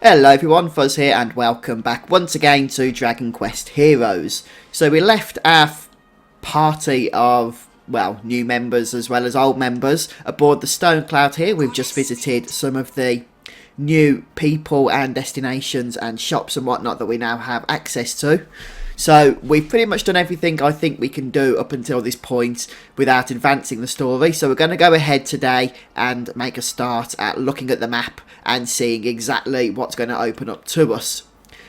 Hello everyone, Fuzz here and welcome back once again to Dragon Quest Heroes. So we left our party of, well, new members as well as old members aboard the Stone Cloud here. We've just visited some of the new people and destinations and shops and whatnot that we now have access to. So we've pretty much done everything I think we can do up until this point without advancing the story. So we're going to go ahead today and make a start at looking at the map and seeing exactly what's going to open up to us.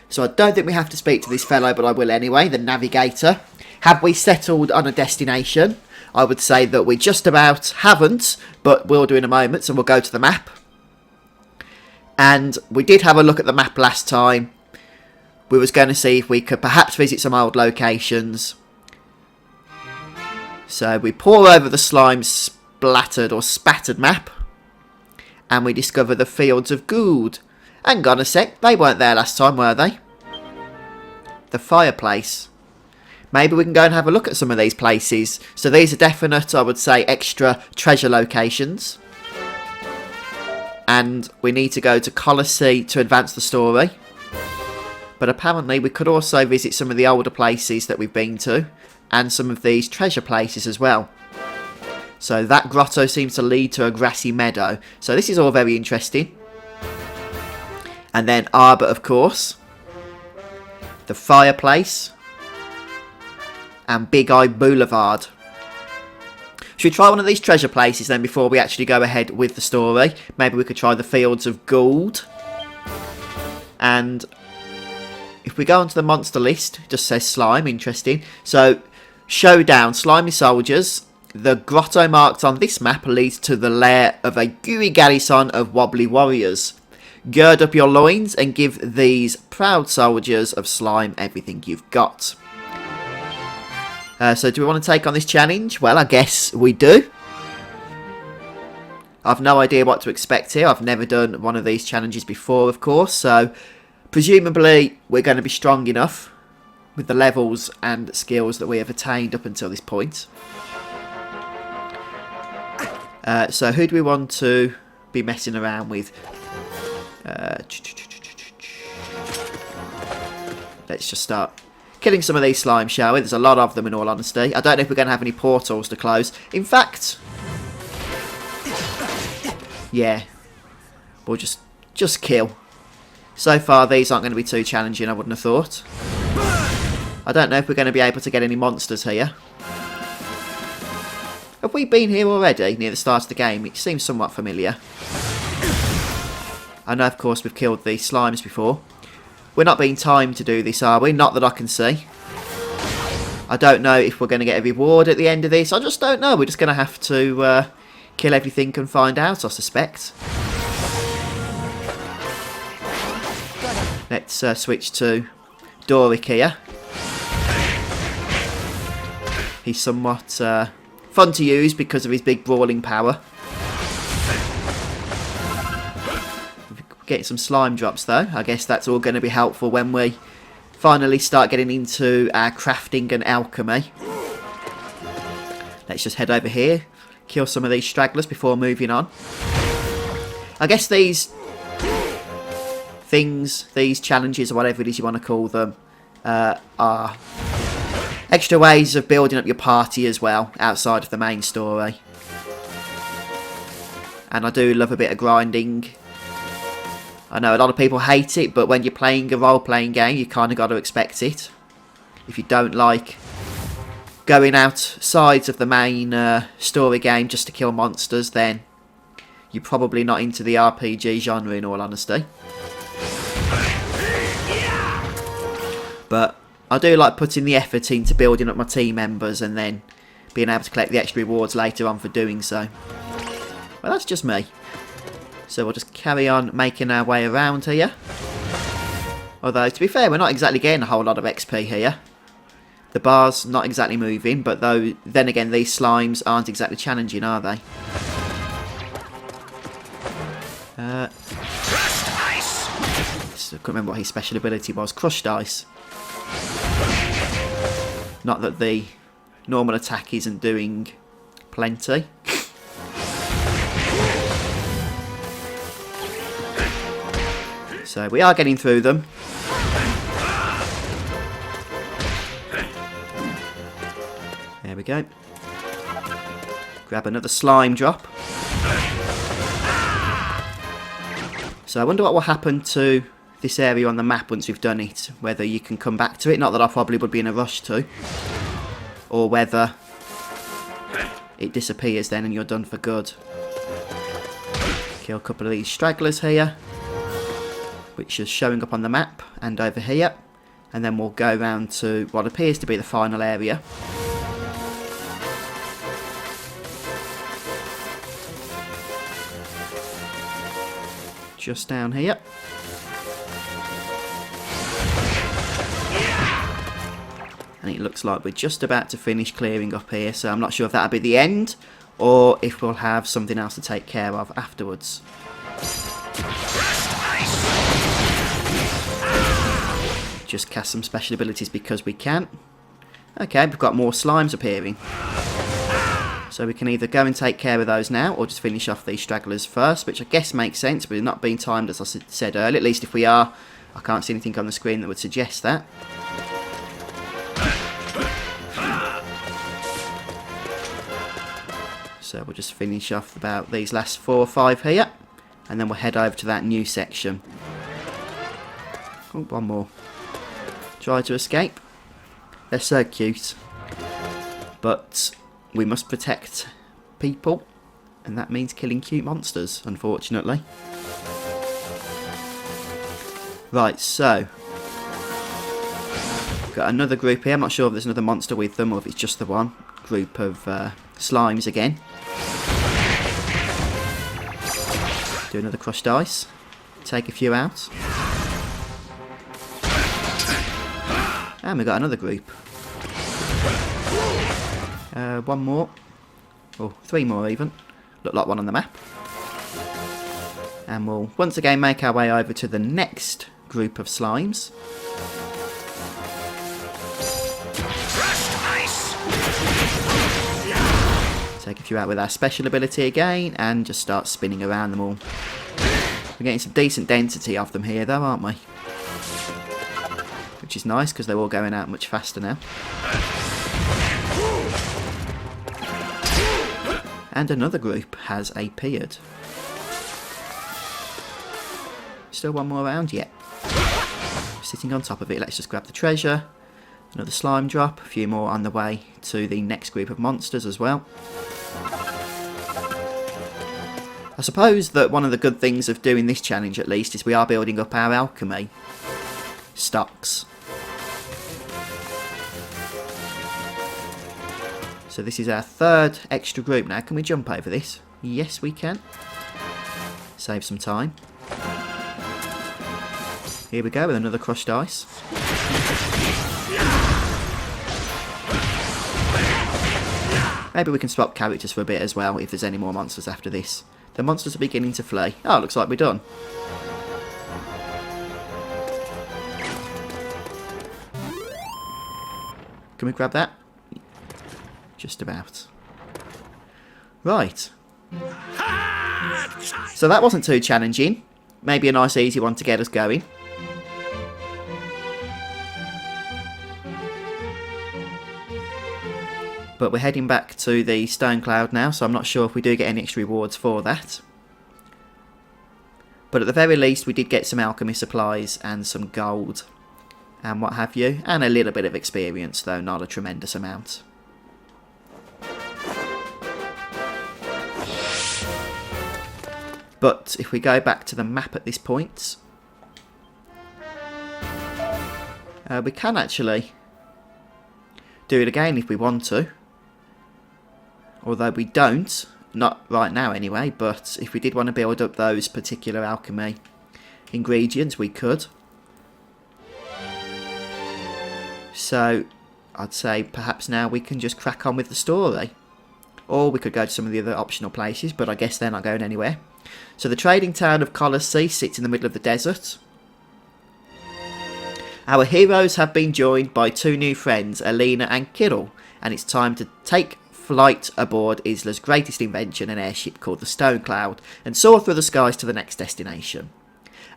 So I don't think we have to speak to this fellow, but I will anyway, the navigator. Have we settled on a destination? I would say that we just about haven't, but we'll do in a moment, so we'll go to the map. And we did have a look at the map last time. We was going to see if we could perhaps visit some old locations. So we pour over the slime splattered or spattered map. And we discover the fields of Gould. Hang on a sec, they weren't there last time, were they? The fireplace. Maybe we can go and have a look at some of these places. So these are definite, I would say, extra treasure locations. And we need to go to Colise to advance the story. But apparently we could also visit some of the older places that we've been to. And some of these treasure places as well. So that grotto seems to lead to a grassy meadow. So this is all very interesting. And then Arbor, of course. The fireplace. And Big Eye Boulevard. Should we try one of these treasure places then before we actually go ahead with the story? Maybe we could try the Fields of Gould. And if we go onto the monster list, it just says slime, interesting. So, showdown, slimy soldiers. The grotto marked on this map leads to the lair of a gooey garrison of wobbly warriors. Gird up your loins and give these proud soldiers of slime everything you've got. So do we want to take on this challenge? Well, I guess we do. I've no idea what to expect here. I've never done one of these challenges before, of course. So presumably we're going to be strong enough with the levels and skills that we have attained up until this point. So who do we want to be messing around with? Let's just start killing some of these slime, shall we? There's a lot of them in all honesty. I don't know if we're going to have any portals to close. In fact, yeah, we'll just kill. So far these aren't going to be too challenging, I wouldn't have thought. I don't know if we're going to be able to get any monsters here. Have we been here already, near the start of the game? It seems somewhat familiar. I know, of course, we've killed the slimes before. We're not being timed to do this, are we? Not that I can see. I don't know if we're going to get a reward at the end of this. I just don't know. We're just going to have to kill everything and find out, I suspect. Let's switch to Doric here. He's somewhat fun to use because of his big brawling power. Getting some slime drops though. I guess that's all going to be helpful when we finally start getting into our crafting and alchemy. Let's just head over here, kill some of these stragglers before moving on. I guess these things, these challenges or whatever it is you want to call them, are extra ways of building up your party as well, outside of the main story. And I do love a bit of grinding. I know a lot of people hate it, but when you're playing a role-playing game, you kind of got to expect it. If you don't like going outside of the main story game just to kill monsters, then you're probably not into the RPG genre in all honesty. But I do like putting the effort into building up my team members and then being able to collect the extra rewards later on for doing so. Well, that's just me. So we'll just carry on making our way around here. Although, to be fair, we're not exactly getting a whole lot of XP here. The bar's not exactly moving, but then again, these slimes aren't exactly challenging, are they? Crushed ice. I couldn't remember what his special ability was. Crushed ice. Not that the normal attack isn't doing plenty. So we are getting through them. There we go. Grab another slime drop. So I wonder what will happen to this area on the map once we've done it. Whether you can come back to it, not that I probably would be in a rush to. Or whether it disappears then and you're done for good. Kill a couple of these stragglers here, which is showing up on the map, and over here. And then we'll go round to what appears to be the final area. Just down here. And it looks like we're just about to finish clearing up here, so I'm not sure if that'll be the end or if we'll have something else to take care of afterwards. Just cast some special abilities because we can. Okay, we've got more slimes appearing. So we can either go and take care of those now, or just finish off these stragglers first, which I guess makes sense, but we're not being timed as I said earlier. At least if we are, I can't see anything on the screen that would suggest that. So we'll just finish off about these last 4 or 5 here, and then we'll head over to that new section. Oh, one more. Try to escape. They're so cute. But we must protect people, and that means killing cute monsters, unfortunately. Right, so got another group here. I'm not sure if there's another monster with them or if it's just the one group of slimes again. Do another crushed ice. Take a few out. And we got another group. One more. Or 3 more even. Look like one on the map. And we'll once again make our way over to the next group of slimes. Take a few out with our special ability again and just start spinning around them all. We're getting some decent density of them here though, aren't we? Which is nice because they're all going out much faster now. And another group has appeared. Still one more round yet. Sitting on top of it, let's just grab the treasure. Another slime drop, a few more on the way to the next group of monsters as well. I suppose that one of the good things of doing this challenge at least is we are building up our alchemy stocks. So this is our 3rd extra group now. Can we jump over this? Yes, we can. Save some time. Here we go with another crushed ice. Maybe we can swap characters for a bit as well if there's any more monsters after this. The monsters are beginning to flee. Oh, looks like we're done. Can we grab that? Just about. Right. So that wasn't too challenging. Maybe a nice easy one to get us going. But we're heading back to the stone cloud now, so I'm not sure if we do get any extra rewards for that. But at the very least we did get some alchemy supplies and some gold and what have you, and a little bit of experience though, not a tremendous amount. But if we go back to the map at this point, we can actually do it again if we want to. Although we don't, not right now anyway, but if we did want to build up those particular alchemy ingredients, we could. So I'd say perhaps now we can just crack on with the story. Or we could go to some of the other optional places, but I guess they're not going anywhere. So the trading town of Colise sits in the middle of the desert. Our heroes have been joined by 2 new friends, Alina and Kirill, and it's time to take flight aboard Isla's greatest invention, an airship called the Stone Cloud, and soar through the skies to the next destination.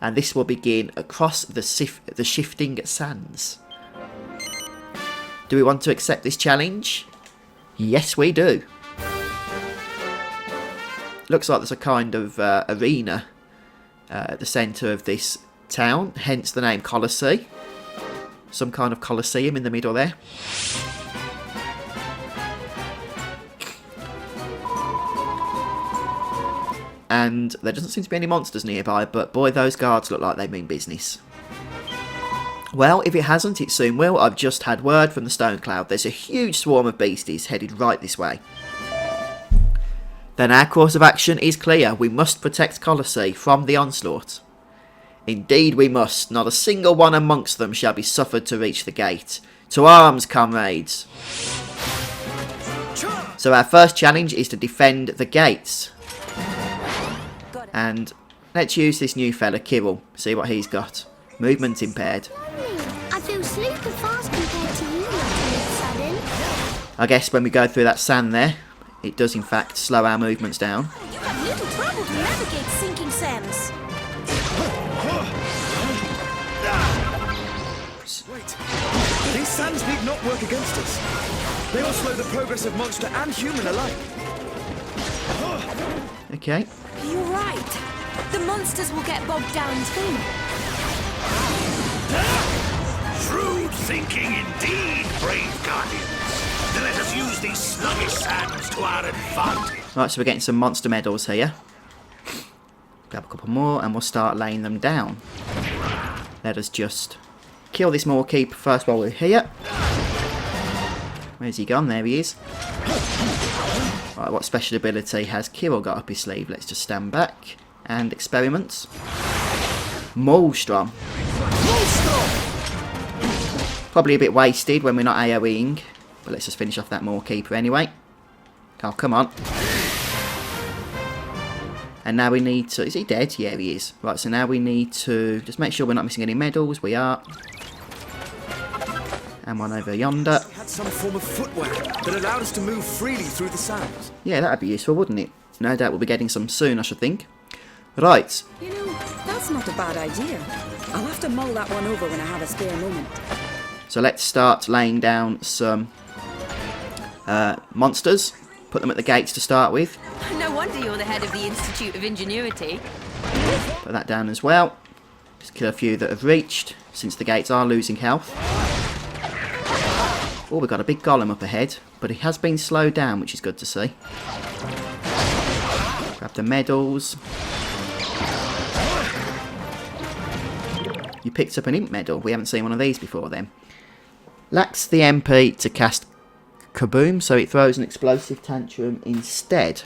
And this will begin across the shifting sands. Do we want to accept this challenge? Yes, we do. Looks like there's a kind of arena at the centre of this town, hence the name Colise. Some kind of coliseum in the middle there. And there doesn't seem to be any monsters nearby, but boy, those guards look like they mean business. Well, if it hasn't, it soon will. I've just had word from the Stone Cloud. There's a huge swarm of beasties headed right this way. Then our course of action is clear. We must protect Colise from the onslaught. Indeed we must. Not a single one amongst them shall be suffered to reach the gate. To arms, comrades! So our first challenge is to defend the gates. And let's use this new fella, Kirill. See what he's got. Movement impaired. I feel super fast compared to you, sudden. I guess when we go through that sand there, it does in fact slow our movements down. You have little trouble to navigate sinking sands. Wait, these sands need not work against us. They will slow the progress of monster and human alike. Okay. You're right. The monsters will get bogged down too. Shrewd thinking indeed, brave guardians. Then let us use these sluggish sands to our advantage. Right, so we're getting some monster medals here. Grab a couple more and we'll start laying them down. Let us just kill this Moorkeeper first while we're here. Where's he gone? There he is. Right, what special ability has Kirill got up his sleeve? Let's just stand back and experiment. Maelstrom. Probably a bit wasted when we're not AoEing, but let's just finish off that Moorkeeper anyway. Oh, come on. And now we need to... Is he dead? Yeah, he is. Right, so now we need to just make sure we're not missing any medals. We are. And one over yonder. We had some form of footwear that allowed us to move freely through the sands. Yeah, that'd be useful, wouldn't it? No doubt we'll be getting some soon, I should think. Right. You know, that's not a bad idea. I'll have to mull that one over when I have a spare moment. So let's start laying down some monsters. Put them at the gates to start with. No wonder you're the head of the Institute of Ingenuity. Put that down as well. Just kill a few that have reached, since the gates are losing health. Oh, we've got a big golem up ahead, but he has been slowed down, which is good to see. Grab the medals. You picked up an imp medal. We haven't seen one of these before then. Lacks the MP to cast Kaboom, so it throws an explosive tantrum instead.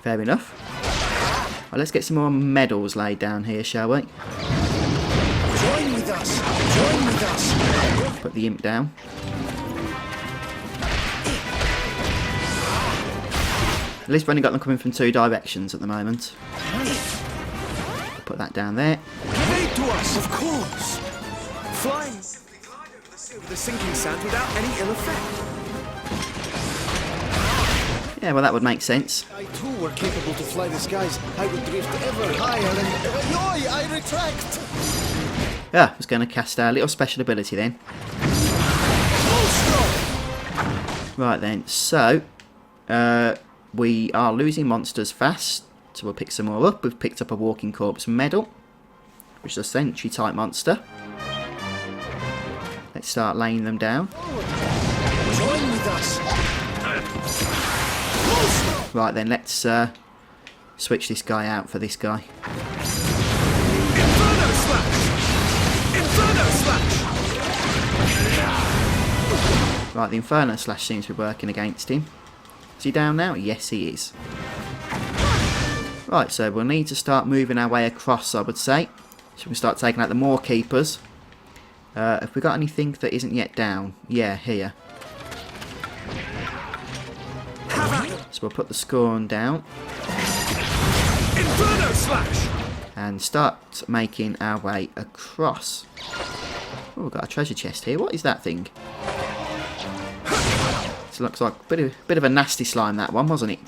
Fair enough. Well, let's get some more medals laid down here, shall we? Join with us! Join with us! Put the imp down. At least we've only got them coming from two directions at the moment. Put that down there. Aid to us, of course! Flying over the sinking sand without any ill effect. Yeah, well, that would make sense. I too were capable to fly the skies. I would drift ever higher and... No, I retract! Yeah, I was going to cast our little special ability then. Right then, so... we are losing monsters fast, so we'll pick some more up. We've picked up a Walking Corpse medal, which is a sentry type monster. Let's start laying them down. Join with us! Right then, let's switch this guy out for this guy. Inferno Slash! Inferno Slash! Right, the Inferno Slash seems to be working against him. Is he down now? Yes, he is. Right, so we'll need to start moving our way across, I would say. So we can start taking out the Moorkeepers. Have we got anything that isn't yet down? Yeah, here. So we'll put the Scorn down. Inferno Slash! And start making our way across. Oh, we've got a treasure chest here. What is that thing? It looks like a bit of a nasty slime, that one, wasn't it?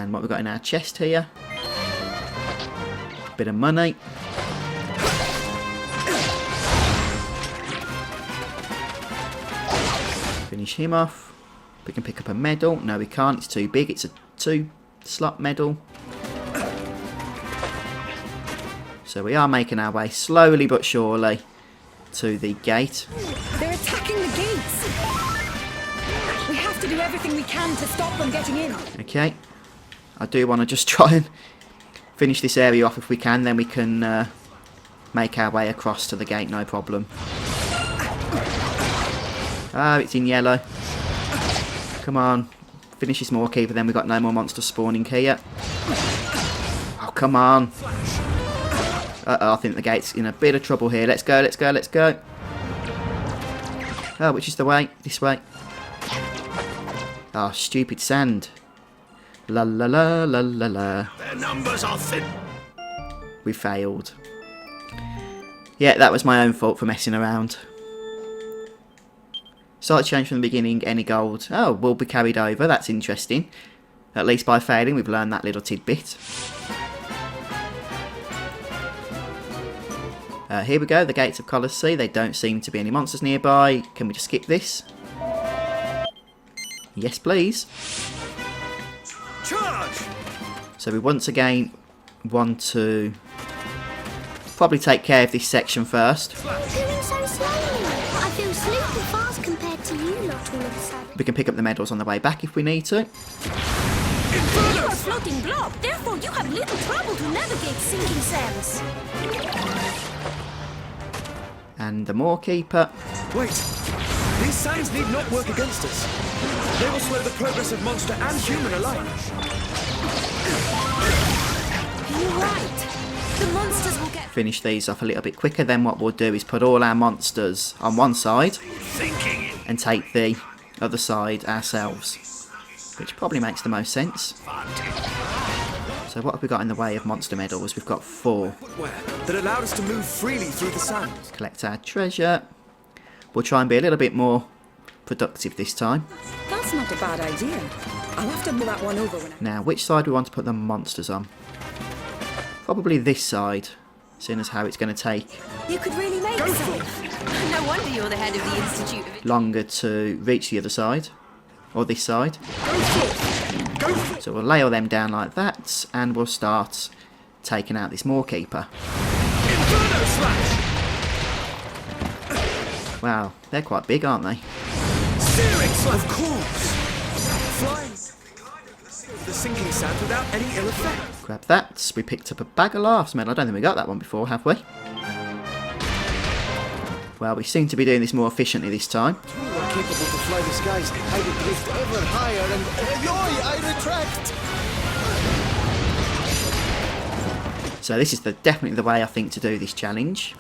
And what we've got in our chest here. Bit of money. Finish him off. We can pick up a medal. No, we can't. It's too big. It's a 2-slot medal. So we are making our way slowly but surely to the gate. They're attacking the gates. We have to do everything we can to stop them getting in. Okay. I do want to just try and finish this area off if we can. Then we can make our way across to the gate, no problem. Ah, it's in yellow. Come on. Finish this Moorkeeper, then we've got no more monsters spawning here. Oh, come on. Uh-oh, I think the gate's in a bit of trouble here. Let's go, let's go, let's go. Oh, which is the way? This way. Oh, stupid sand. La la la la la la. Their numbers are thin. We failed. Yeah, that was my own fault for messing around. Site change from the beginning, any gold. Oh, will be carried over. That's interesting. At least by failing, we've learned that little tidbit. Here we go, the gates of Colise. They don't seem to be any monsters nearby. Can we just skip this? Yes, please. Charge! So we once again want to probably take care of this section first. Doing so slowly. I feel sleepy fast compared to you lot all of a sudden. We can pick up the medals on the way back if we need to. You are a floating blob, therefore you have little trouble to navigate sinking sands. And the Moorkeeper. Wait! These sands need not work against us. They will slow the progress of monster and human alike. You're right. The monsters will get... Finish these off a little bit quicker. Then what we'll do is put all our monsters on one side Thinking and take the other side ourselves, which probably makes the most sense. So what have we got in the way of monster medals? We've got 4. Footwear that allowed us to move freely through the sands. Collect our treasure. We'll try and be a little bit more productive this time. That's not a bad idea. I'll have to mull that one over when I... Now, which side do we want to put the monsters on? Probably this side, seeing as how it's going to take You could really make some. No wonder you're the head of the Institute of... longer to reach the other side, or this side. So we'll lay all them down like that, and we'll start taking out this Moorkeeper. Inferno slash! Wow, they're quite big, aren't they? Searing slash! Of course! Flying the sinking sand without any ill effect. Grab that. We picked up a bag of laughs medal. I don't think we got that one before, have we? Well, we seem to be doing this more efficiently this time. You are capable to fly the skies. I will drift ever higher and... Yoy, I retract! So this is definitely the way I think to do this challenge.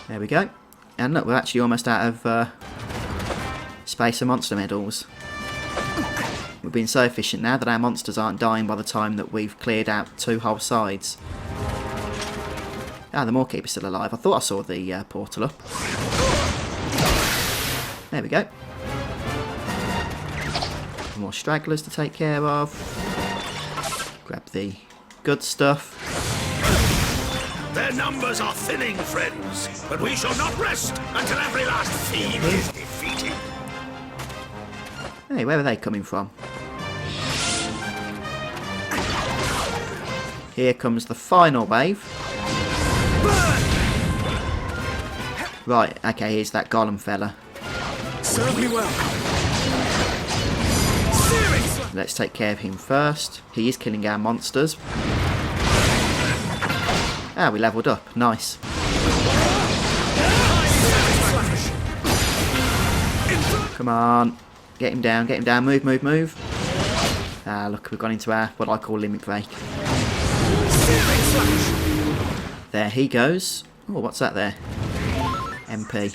There we go. And look, we're actually almost out of space and monster medals. We've been so efficient now that our monsters aren't dying by the time that we've cleared out 2 whole sides. Ah, the Moorkeeper's still alive. I thought I saw the portal up. There we go. More stragglers to take care of. Grab the good stuff. Their numbers are thinning, friends, but we shall not rest until every last fiend is defeated. Hey, where are they coming from? Here comes the final wave. Right, okay, here's that golem fella. Serve me well. Let's take care of him first. He is killing our monsters. Ah, we levelled up. Nice. Come on. Get him down, get him down. Move, move, move. Ah, look, we've gone into our, what I call limit break. There he goes. Oh, what's that there? MP.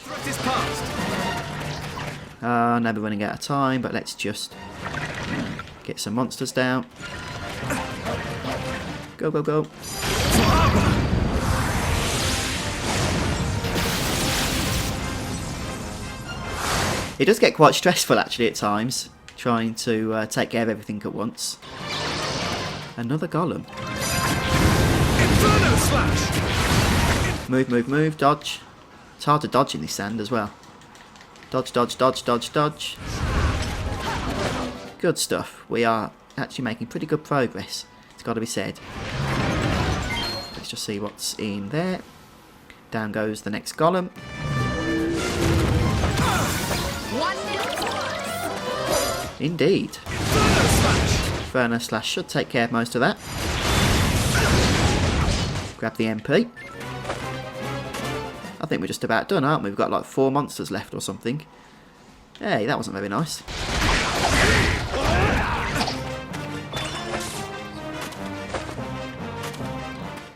Oh, now we're running out of time, but let's just get some monsters down. Go, go, go. It does get quite stressful actually at times. trying to take care of everything at once. Another golem. Inferno slash! Move, move, move, dodge. It's hard to dodge in this sand as well. Dodge, dodge, dodge, dodge, dodge. Good stuff. We are actually making pretty good progress. It's got to be said. Let's just see what's in there. Down goes the next golem. Indeed. Inferno slash should take care of most of that. Grab the MP. I think we're just about done, aren't we? We've got like 4 monsters left or something. Hey, that wasn't very nice.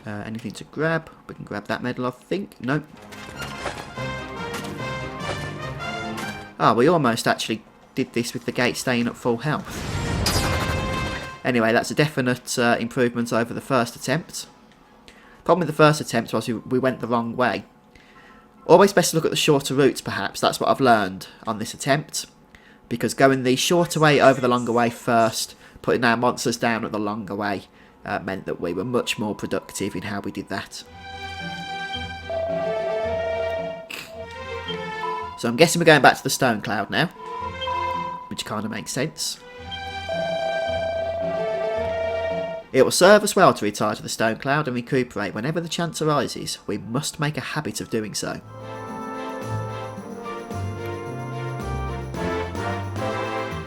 Anything to grab? We can grab that medal, I think. Nope. Ah, we almost actually did this with the gate staying at full health. Anyway, that's a definite improvement over the first attempt. Problem with the first attempt was we went the wrong way. Always best to look at the shorter routes, perhaps. That's what I've learned on this attempt. Because going the shorter way over the longer way first, putting our monsters down at the longer way, meant that we were much more productive in how we did that. So I'm guessing we're going back to the stone cloud now, which kind of makes sense. It will serve us well to retire to the stone cloud and recuperate whenever the chance arises. We must make a habit of doing so.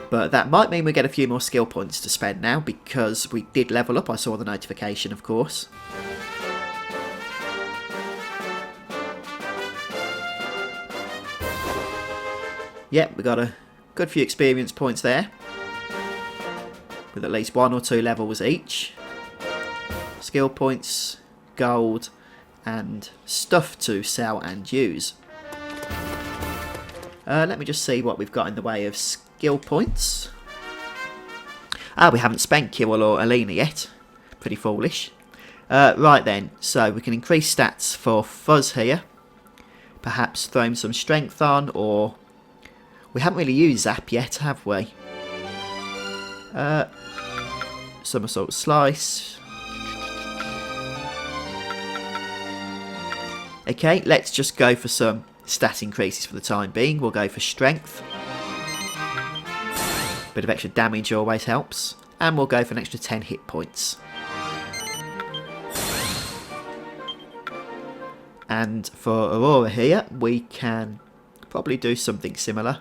But that might mean we get a few more skill points to spend now, because we did level up. I saw the notification, of course. Yep, we got a good few experience points there, with at least 1 or 2 levels each. Skill points, gold, and stuff to sell and use. Let me just see what we've got in the way of skill points. Ah, we haven't spent Kirill or Alina yet. Pretty foolish. Right then, so we can increase stats for Fuzz here. Perhaps throw him some strength on, or... We haven't really used Zap yet, have we? Somersault Slice. Okay, let's just go for some stat increases for the time being. We'll go for strength. Bit of extra damage always helps. And we'll go for an extra 10 hit points. And for Aurora here, we can probably do something similar.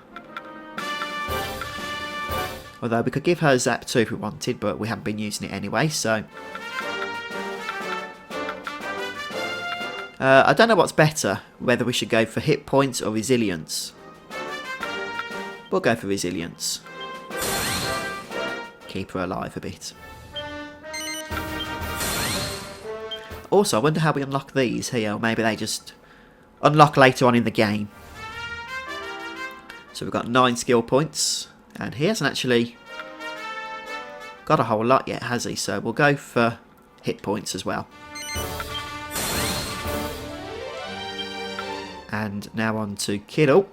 Although we could give her Zap 2 if we wanted, but we haven't been using it anyway, so... I don't know what's better, whether we should go for hit points or resilience. We'll go for resilience. Keep her alive a bit. Also, I wonder how we unlock these here, or maybe they just unlock later on in the game. So we've got 9 skill points, and he hasn't actually got a whole lot yet, has he? So we'll go for hit points as well. And now on to Kirill.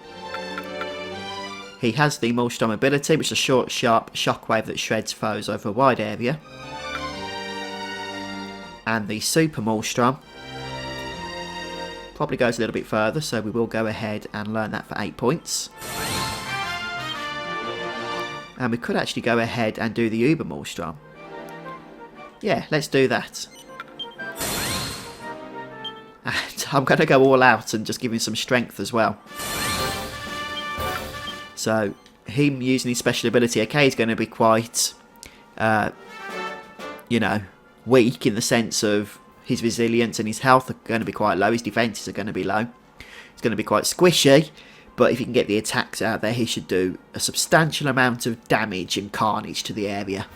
He has the Maelstrom ability, which is a short, sharp shockwave that shreds foes over a wide area. And the Super Maelstrom probably goes a little bit further, so we will go ahead and learn that for 8 points. And we could actually go ahead and do the Uber Maelstrom. Yeah, let's do that. And I'm going to go all out and just give him some strength as well. So, him using his special ability, okay, he's going to be quite, you know, weak in the sense of his resilience and his health are going to be quite low. His defences are going to be low. He's going to be quite squishy. But if he can get the attacks out there, he should do a substantial amount of damage and carnage to the area.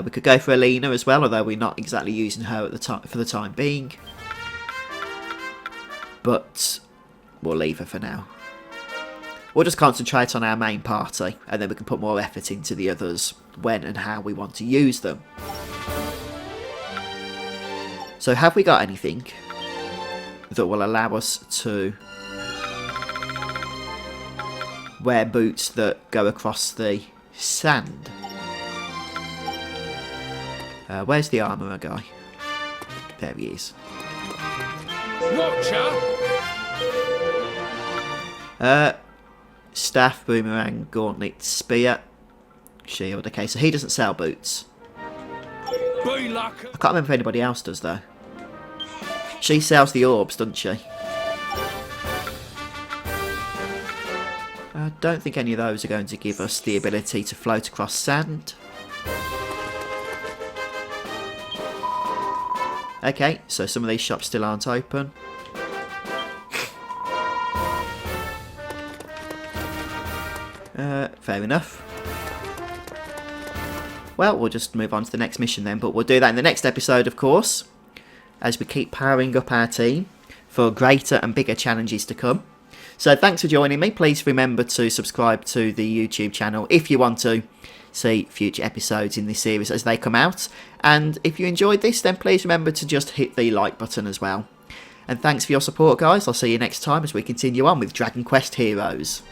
We could go for Alina as well, although we're not exactly using her at the for the time being. But we'll leave her for now. We'll just concentrate on our main party, and then we can put more effort into the others when and how we want to use them. So have we got anything that will allow us to wear boots that go across the sand. Where's the armourer guy? There he is. Staff, boomerang, gauntlet, spear, shield. Okay, so he doesn't sell boots. I can't remember if anybody else does though. She sells the orbs, doesn't she? I don't think any of those are going to give us the ability to float across sand. Okay, so some of these shops still aren't open. Fair enough. Well, we'll just move on to the next mission then, but we'll do that in the next episode, of course, as we keep powering up our team for greater and bigger challenges to come. So thanks for joining me. Please remember to subscribe to the YouTube channel if you want to see future episodes in this series as they come out. And if you enjoyed this, then please remember to just hit the like button as well. And thanks for your support, guys. I'll see you next time as we continue on with Dragon Quest Heroes.